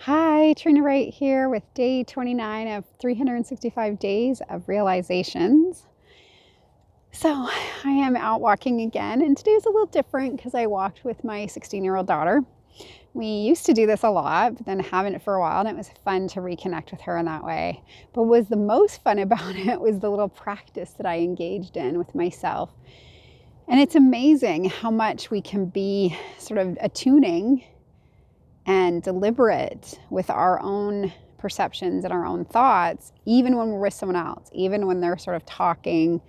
Hi, Trina Wright here with day 29 of 365 days of realizations. So I am out walking again, and today's a little different because I walked with my 16-year-old daughter. We used to do this a lot, but then haven't it for a while, and it was fun to reconnect with her in that way. But what was the most fun about it was the little practice that I engaged in with myself. And it's amazing how much we can be sort of attuning and deliberate with our own perceptions and our own thoughts, even when we're with someone else, even when they're sort of talking,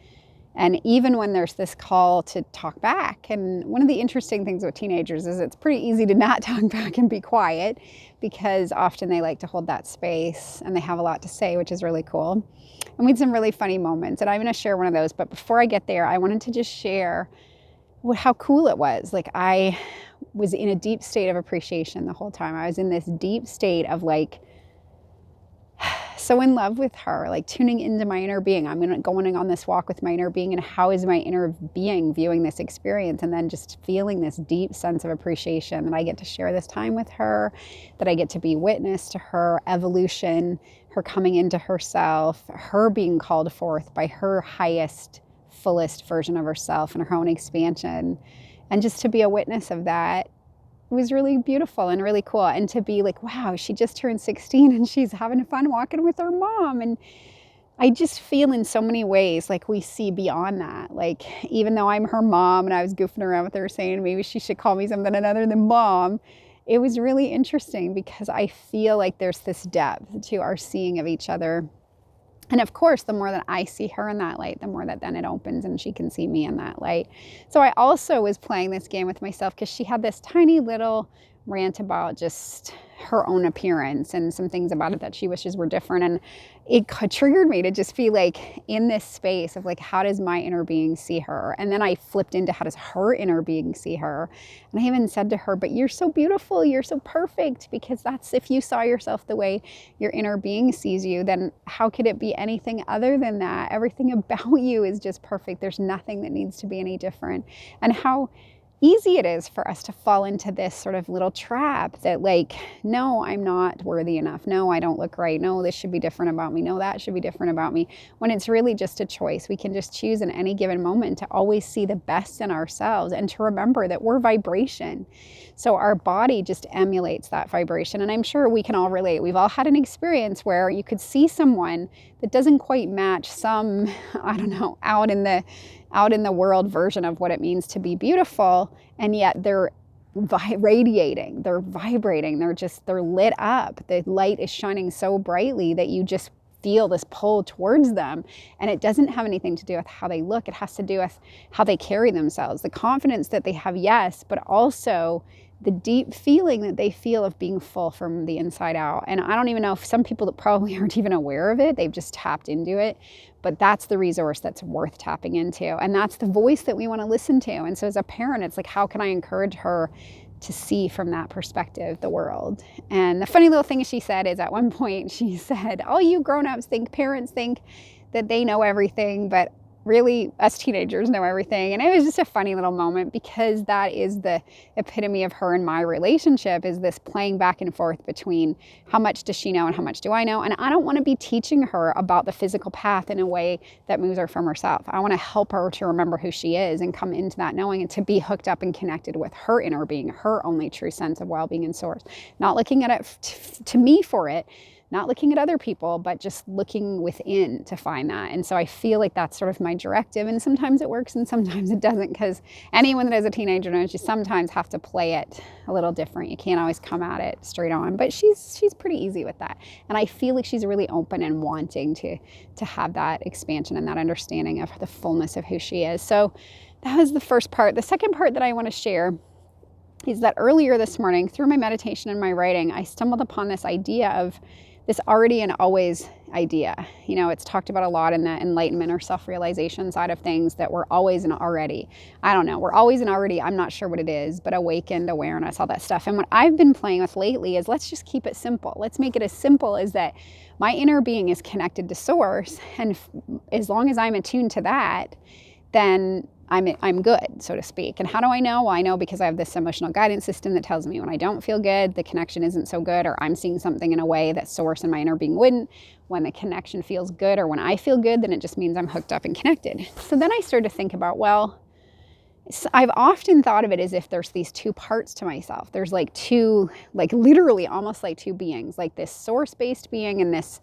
and even when there's this call to talk back. And one of the interesting things with teenagers is it's pretty easy to not talk back and be quiet because often they like to hold that space and they have a lot to say, which is really cool. And we had some really funny moments, and I'm going to share one of those. But before I get there, I wanted to just share how cool it was. Like, I was in a deep state of appreciation the whole time. I was in this deep state of like so in love with her, like tuning into my inner being. I'm going on this walk with my inner being, and how is my inner being viewing this experience? And then just feeling this deep sense of appreciation that I get to share this time with her, that I get to be witness to her evolution, her coming into herself, her being called forth by her highest, fullest version of herself and her own expansion. And just to be a witness of that was really beautiful and really cool. And to be like, wow, she just turned 16 and she's having fun walking with her mom. And I just feel in so many ways like we see beyond that. Like, even though I'm her mom and I was goofing around with her saying maybe she should call me something other than mom, it was really interesting because I feel like there's this depth to our seeing of each other. And of course, the more that I see her in that light, the more that then it opens and she can see me in that light. So I also was playing this game with myself because she had this tiny little rant about just her own appearance and some things about it that she wishes were different. And it triggered me to just be like in this space of like, how does my inner being see her? And then I flipped into how does her inner being see her? And I even said to her, but you're so beautiful, you're so perfect, because that's, if you saw yourself the way your inner being sees you, then how could it be anything other than that? Everything about you is just perfect. There's nothing that needs to be any different. And how easy it is for us to fall into this sort of little trap that like, no, I'm not worthy enough. No, I don't look right. No, this should be different about me. No, that should be different about me. When it's really just a choice. We can just choose in any given moment to always see the best in ourselves and to remember that we're vibration. So our body just emulates that vibration. And I'm sure we can all relate. We've all had an experience where you could see someone that doesn't quite match some, I don't know, out in the world version of what it means to be beautiful, and yet they're radiating, they're vibrating, they're lit up. The light is shining so brightly that you just feel this pull towards them. And it doesn't have anything to do with how they look. It has to do with how they carry themselves, the confidence that they have, yes, but also the deep feeling that they feel of being full from the inside out. And I don't even know if some people that probably aren't even aware of it, they've just tapped into it. But that's the resource that's worth tapping into. And that's the voice that we want to listen to. And so as a parent, it's like, how can I encourage her to see from that perspective the world? And the funny little thing she said is, at one point she said, all you grown-ups think, parents think that they know everything, but really us teenagers know everything. And it was just a funny little moment because that is the epitome of her and my relationship, is this playing back and forth between how much does she know and how much do I know. And I don't want to be teaching her about the physical path in a way that moves her from herself. I want to help her to remember who she is and come into that knowing, and to be hooked up and connected with her inner being, her only true sense of well-being and source. Not looking at it to me for it, not looking at other people, but just looking within to find that. And so I feel like that's sort of my directive. And sometimes it works and sometimes it doesn't, because anyone that is a teenager knows you sometimes have to play it a little different. You can't always come at it straight on, but she's pretty easy with that. And I feel like she's really open and wanting to have that expansion and that understanding of the fullness of who she is. So that was the first part. The second part that I want to share is that earlier this morning, through my meditation and my writing, I stumbled upon this idea of this already and always idea. You know, it's talked about a lot in the enlightenment or self-realization side of things, that we're always and already. I don't know, we're always and already, I'm not sure what it is, but awakened awareness, all that stuff. And what I've been playing with lately is, let's just keep it simple. Let's make it as simple as that my inner being is connected to source. And as long as I'm attuned to that, then I'm good, so to speak. And how do I know? Well, I know because I have this emotional guidance system that tells me when I don't feel good, the connection isn't so good, or I'm seeing something in a way that source and my inner being wouldn't. When the connection feels good, or when I feel good, then it just means I'm hooked up and connected. So then I started to think about, well, I've often thought of it as if there's these two parts to myself. There's like two, like literally almost like two beings, like this source-based being and this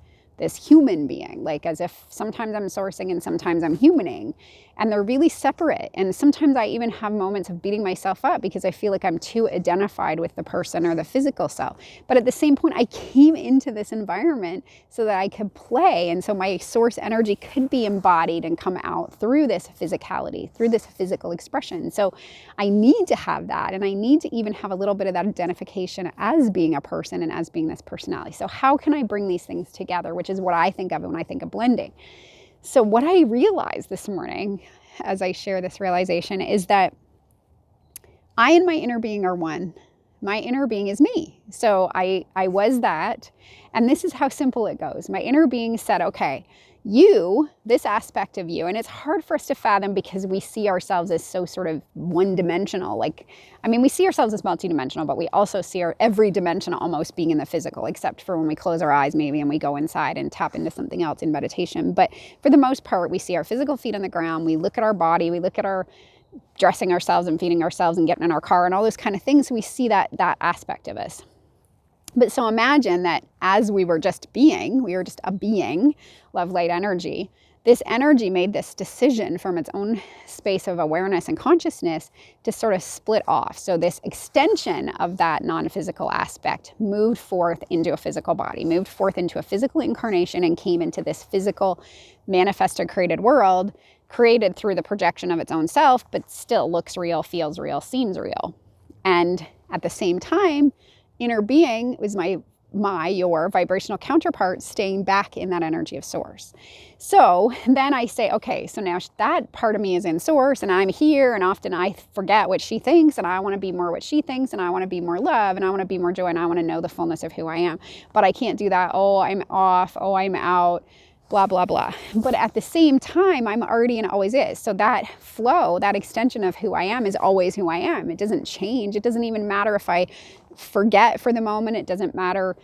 human being, like as if sometimes I'm sourcing and sometimes I'm humaning, and they're really separate. And sometimes I even have moments of beating myself up because I feel like I'm too identified with the person or the physical self. But at the same point, I came into this environment so that I could play. And so my source energy could be embodied and come out through this physicality, through this physical expression. So I need to have that. And I need to even have a little bit of that identification as being a person and as being this personality. So how can I bring these things together, which is what I think of when I think of blending. So what I realized this morning as I share this realization is that I and my inner being are one. My inner being is me. So I was that. And this is how simple it goes. My inner being said, okay, you, this aspect of you, and it's hard for us to fathom because we see ourselves as so sort of one-dimensional. We see ourselves as multi-dimensional, but we also see our every dimension almost being in the physical, except for when we close our eyes maybe and we go inside and tap into something else in meditation. But for the most part, we see our physical feet on the ground, we look at our body, we look at our dressing ourselves and feeding ourselves and getting in our car and all those kind of things. So we see that aspect of us. But so imagine that as we were just a being, love, light, energy. This energy made this decision from its own space of awareness and consciousness to sort of split off. So this extension of that non-physical aspect moved forth into a physical body, moved forth into a physical incarnation and came into this physical manifested created world, created through the projection of its own self, but still looks real, feels real, seems real. And at the same time, inner being was your vibrational counterpart staying back in that energy of source. So then I say, okay, so now that part of me is in source and I'm here, and often I forget what she thinks and I want to be more what she thinks, and I want to be more love and I want to be more joy and I want to know the fullness of who I am. But I can't do that. Oh, I'm off. Oh, I'm out. Blah, blah, blah. But at the same time, I'm already and always is. So that flow, that extension of who I am is always who I am. It doesn't change. It doesn't even matter if I forget for the moment. It doesn't matter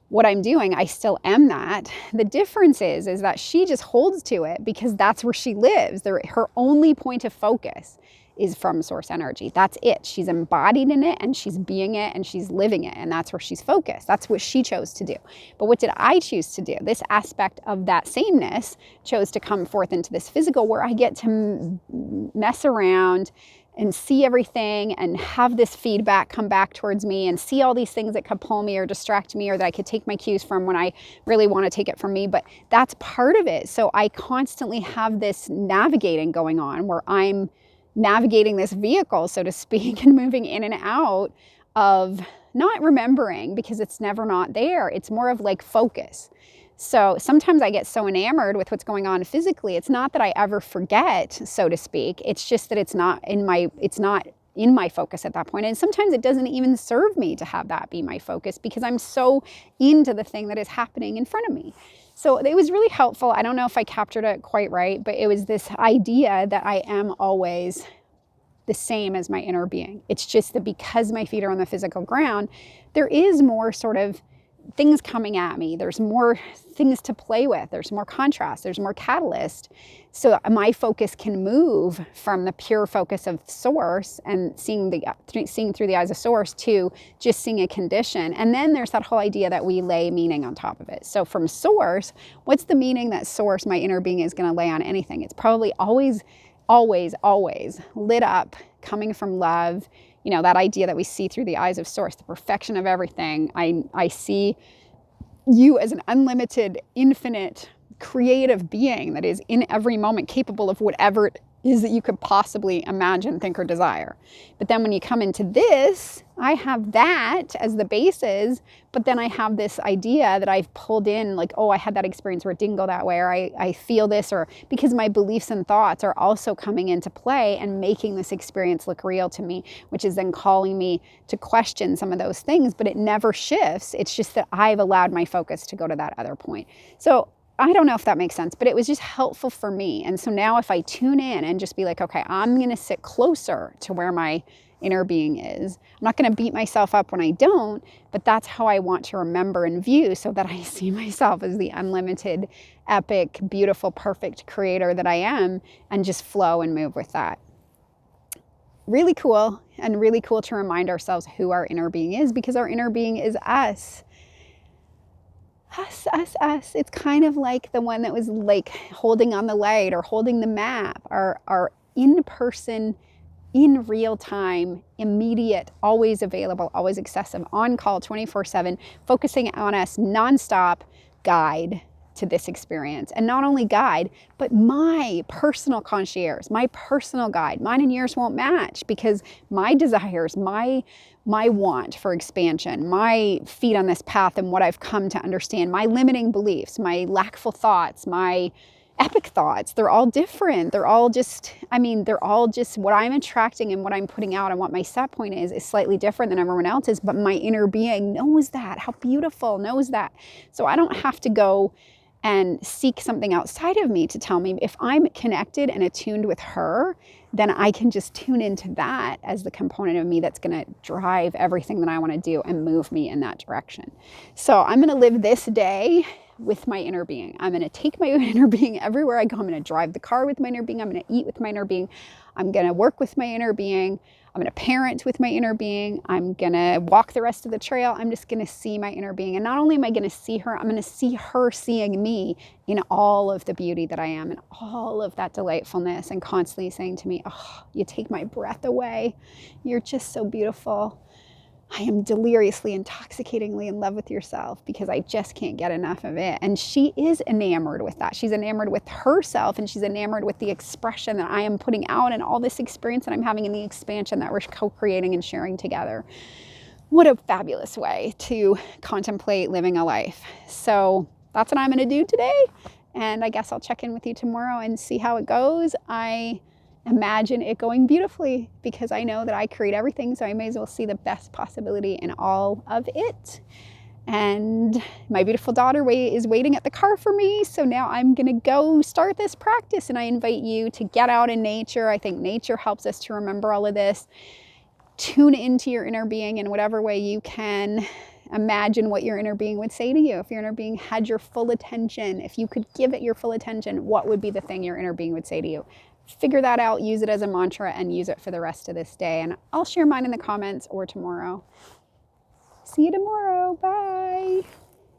what I'm doing. I still am that. The difference is that she just holds to it because that's where she lives. Her only point of focus is from source energy. That's it. She's embodied in it and she's being it and she's living it. And that's where she's focused. That's what she chose to do. But what did I choose to do? This aspect of that sameness chose to come forth into this physical where I get to mess around and see everything and have this feedback come back towards me and see all these things that could pull me or distract me or that I could take my cues from when I really want to take it from me. But that's part of it. So I constantly have this navigating going on where I'm navigating this vehicle, so to speak, and moving in and out of not remembering because it's never not there. It's more of like focus. So sometimes I get so enamored with what's going on physically. It's not that I ever forget, so to speak. It's just that it's not in my focus at that point. And sometimes it doesn't even serve me to have that be my focus because I'm so into the thing that is happening in front of me. So it was really helpful. I don't know if I captured it quite right, but it was this idea that I am always the same as my inner being. It's just that because my feet are on the physical ground, there is more sort of things coming at me. There's more things to play with. There's more contrast. There's more catalyst. So my focus can move from the pure focus of source and seeing through the eyes of source to just seeing a condition. And then there's that whole idea that we lay meaning on top of it. So from source, what's the meaning that source, my inner being, is going to lay on anything? It's probably always lit up, coming from love. You know, that idea that we see through the eyes of source, the perfection of everything. I see you as an unlimited, infinite, creative being that is in every moment capable of whatever it is that you could possibly imagine, think, or desire. But then when you come into this, I have that as the basis, but then I have this idea that I've pulled in, like, oh, I had that experience where it didn't go that way, or I feel this, or because my beliefs and thoughts are also coming into play and making this experience look real to me, which is then calling me to question some of those things, but it never shifts. It's just that I've allowed my focus to go to that other point. So I don't know if that makes sense, but it was just helpful for me. And so now if I tune in and just be like, okay, I'm going to sit closer to where my inner being is. I'm not going to beat myself up when I don't, but that's how I want to remember and view, so that I see myself as the unlimited, epic, beautiful, perfect creator that I am, and just flow and move with that. Really cool, and really cool to remind ourselves who our inner being is, because our inner being is us. Us. It's kind of like the one that was like holding on the light or holding the map, our in-person, in real time, immediate, always available, always accessible, on call 24/7, focusing on us nonstop guide to this experience. And not only guide, but my personal concierge, my personal guide. Mine and yours won't match, because my desires, my want for expansion, my feet on this path and what I've come to understand, my limiting beliefs, my lackful thoughts, my epic thoughts, they're all different. They're all just what I'm attracting and what I'm putting out, and what my set point is slightly different than everyone else's, but my inner being knows that. How beautiful, knows that. So I don't have to go and seek something outside of me to tell me. If I'm connected and attuned with her, then I can just tune into that as the component of me that's going to drive everything that I want to do and move me in that direction. So I'm going to live this day with my inner being. I'm going to take my inner being everywhere I go. I'm going to drive the car with my inner being. I'm going to eat with my inner being. I'm going to work with my inner being. I'm going to parent with my inner being. I'm going to walk the rest of the trail. I'm just going to see my inner being. And not only am I going to see her, I'm going to see her seeing me in all of the beauty that I am, and all of that delightfulness, and constantly saying to me, oh, you take my breath away. You're just so beautiful. I am deliriously, intoxicatingly in love with yourself, because I just can't get enough of it. And she is enamored with that. She's enamored with herself, and she's enamored with the expression that I am putting out, and all this experience that I'm having, in the expansion that we're co-creating and sharing together. What a fabulous way to contemplate living a life. So that's what I'm going to do today. And I guess I'll check in with you tomorrow and see how it goes. I imagine it going beautifully, because I know that I create everything, so I may as well see the best possibility in all of it. And my beautiful daughter is waiting at the car for me, so now I'm gonna go start this practice, and I invite you to get out in nature. I think nature helps us to remember all of this. Tune into your inner being in whatever way you can. Imagine what your inner being would say to you. If your inner being had your full attention, if you could give it your full attention, what would be the thing your inner being would say to you? Figure that out, use it as a mantra, and use it for the rest of this day. And I'll share mine in the comments or tomorrow. See you tomorrow. Bye.